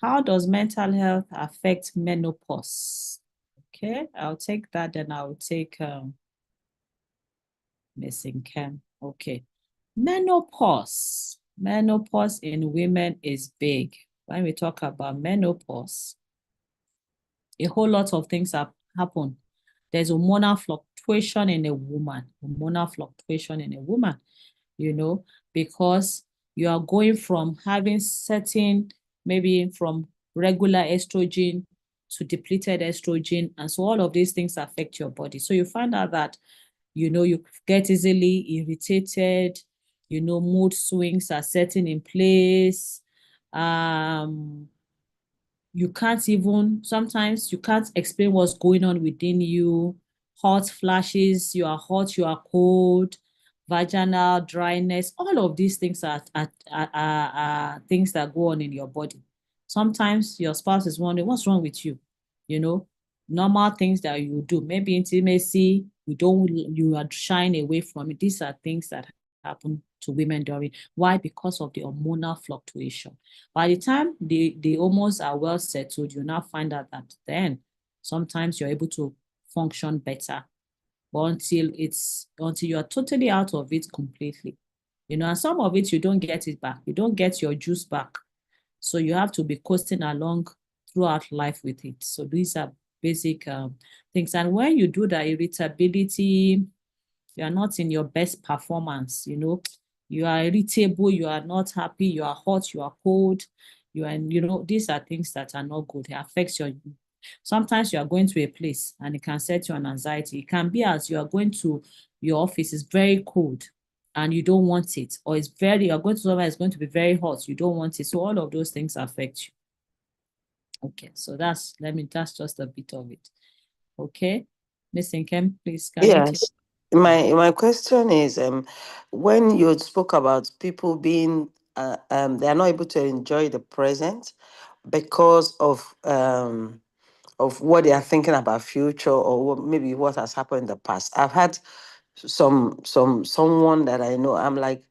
How does mental health affect menopause? Okay, I'll take that, then I'll take missing Chem. Okay. Menopause. Menopause in women is big. When we talk about menopause, a whole lot of things have happened. There's hormonal fluctuation in a woman, hormonal fluctuation in a woman, you know, because you are going from having certain, maybe from regular estrogen to depleted estrogen. And so all of these things affect your body. So you find out that, you know, you get easily irritated, you know, mood swings are setting in place. You can't even, sometimes you can't explain what's going on within you. Hot flashes, you are hot, you are cold, vaginal dryness, all of these things are things that go on in your body. Sometimes your spouse is wondering, what's wrong with you? You know, normal things that you do, maybe intimacy, you are shying away from it. These are things that happen to women during. Why? Because of the hormonal fluctuation. By the time the hormones are well settled, you now find out that then sometimes you're able to function better. But until you're totally out of it completely. You know, and some of it you don't get it back. You don't get your juice back. So you have to be coasting along throughout life with it. So these are basic things. And when you do that, irritability, you are not in your best performance, you know, you are irritable, you are not happy, you are hot, you are cold, you are, you know, these are things that are not good. It affects your, sometimes you are going to a place and it can set you on anxiety. It can be as you are going to your office, is very cold and you don't want it, or it's very, you're going to somewhere it's going to be very hot, you don't want it. So all of those things affect you. Okay, so that's just a bit of it. Okay, Miss Nkem, please, can you take? Yes. My question is, when you spoke about people being, they are not able to enjoy the present because of what they are thinking about future, or maybe what has happened in the past. I've had someone that I know. I'm like,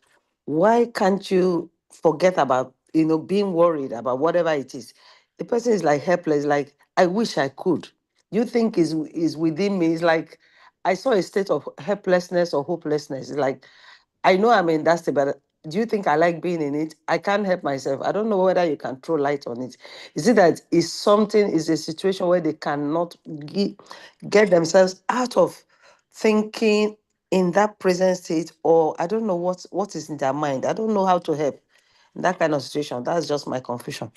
why can't you forget about, being worried about whatever it is? The person is like helpless, like, I wish I could. You think is within me. It's like I saw a state of helplessness or hopelessness. It's like, I know I'm in that state, but do you think I like being in it? I can't help myself. I don't know whether you can throw light on it. Is it that is a situation where they cannot get themselves out of thinking in that present state, or I don't know what is in their mind. I don't know how to help in that kind of situation. That's just my confusion.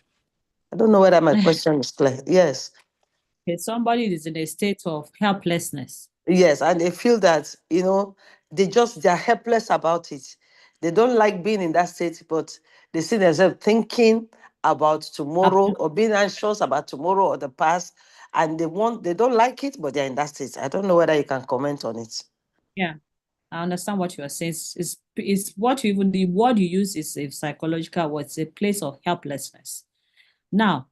I don't know whether my question is clear. Yes. Okay, somebody is in a state of helplessness. Yes, and they feel that, they're helpless about it. They don't like being in that state, but they see themselves thinking about tomorrow or being anxious about tomorrow or the past, and they don't like it, but they're in that state. I don't know whether you can comment on it. Yeah. I understand what you are saying. It's what you even the word you use is a psychological word. It's a place of helplessness. Now,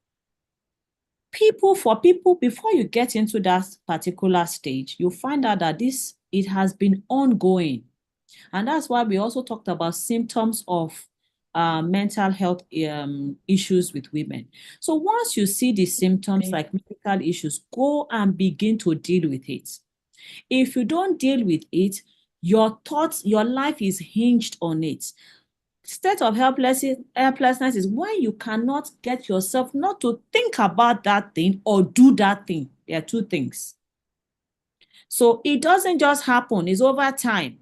for people, before you get into that particular stage, you find out that it has been ongoing. And that's why we also talked about symptoms of mental health issues with women. So once you see the symptoms like medical issues, go and begin to deal with it. If you don't deal with it, your thoughts, your life is hinged on it. State of helplessness is when you cannot get yourself not to think about that thing or do that thing. There are two things. So it doesn't just happen, it's over time.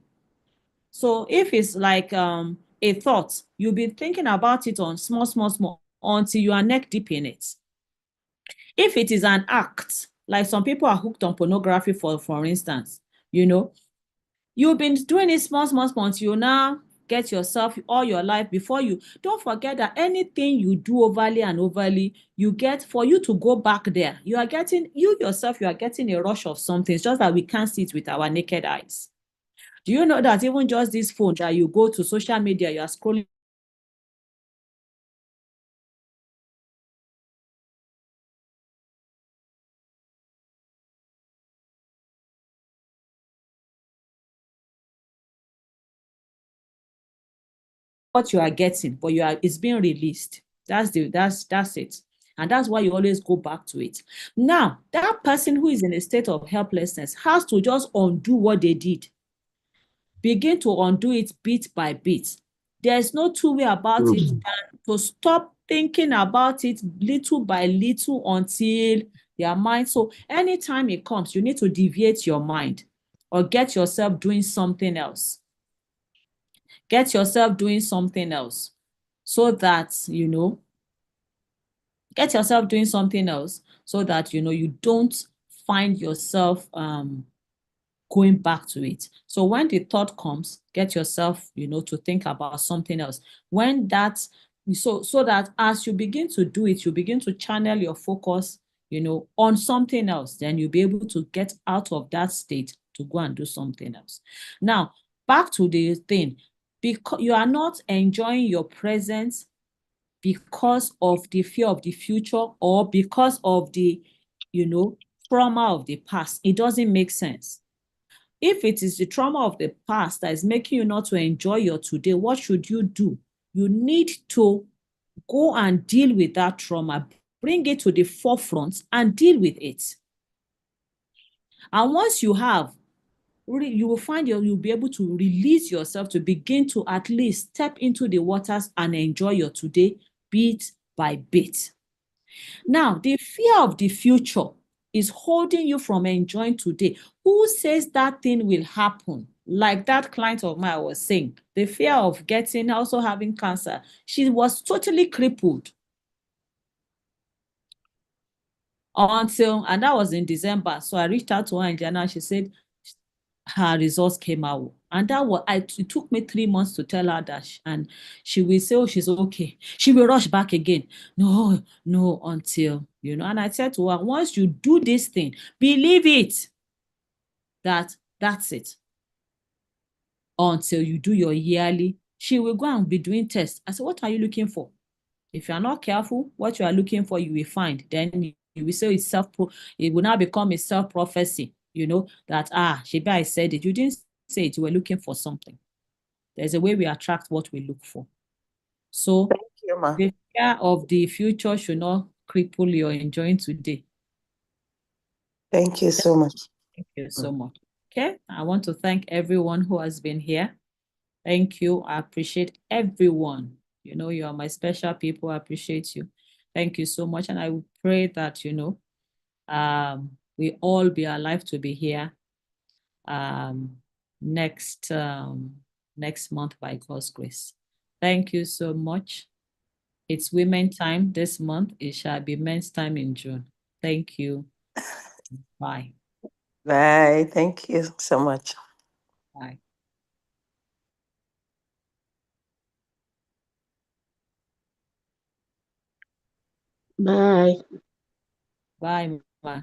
So if it's like a thought, you'll be thinking about it on small until you are neck deep in it. If it is an act, like some people are hooked on pornography, for instance, you've been doing it small until you now get yourself all your life before you. Don't forget that anything you do overly and overly, you get, for you to go back there, you are getting a rush of something. It's just that we can't see it with our naked eyes. Do you know that even just this phone that you go to social media, you are scrolling what you are getting, but it's being released. That's it. And that's why you always go back to it. Now, that person who is in a state of helplessness has to just undo what they did. Begin to undo it bit by bit. There's no two way about it than to stop thinking about it little by little until their mind. So anytime it comes, you need to deviate your mind or get yourself doing something else. Get yourself doing something else so that, get yourself doing something else so that, you don't find yourself going back to it. So when the thought comes, get yourself, to think about something else. When that, so that as you begin to do it, you begin to channel your focus, on something else, then you'll be able to get out of that state to go and do something else. Now, back to the thing, because you are not enjoying your present because of the fear of the future or because of the, trauma of the past. It doesn't make sense. If it is the trauma of the past that is making you not to enjoy your today, what should you do? You need to go and deal with that trauma, bring it to the forefront and deal with it. And once you have, you will find you'll be able to release yourself to begin to at least step into the waters and enjoy your today bit by bit. Now, the fear of the future is holding you from enjoying today. Who says that thing will happen? Like that client of mine was saying, the fear of also having cancer. She was totally crippled and that was in December. So I reached out to her in January. She said her results came out. And it took me 3 months to tell her that, and she will say, oh, she's okay. She will rush back again. No, until, and I said to her, once you do this thing, believe it, that's it. Until you do your yearly, she will go and be doing tests. I said, what are you looking for? If you are not careful, what you are looking for, you will find. Then you will say it will now become a self-prophecy, that, Sheba, I said it. You didn't say it, you were looking for something. There's a way we attract what we look for. So Thank you, ma. the fear of the future should not cripple your enjoying today. Thank you so much. Thank you so much. Okay, I want to thank everyone who has been here. Thank you. I appreciate everyone. You are my special people. I appreciate you. Thank you so much. And I pray that, we all be alive to be here um, next next month by God's grace. Thank you so much. It's women time this month. It shall be men's time in June. Thank you. Bye. Bye. Thank you so much. Bye. Bye. Bye, Ma.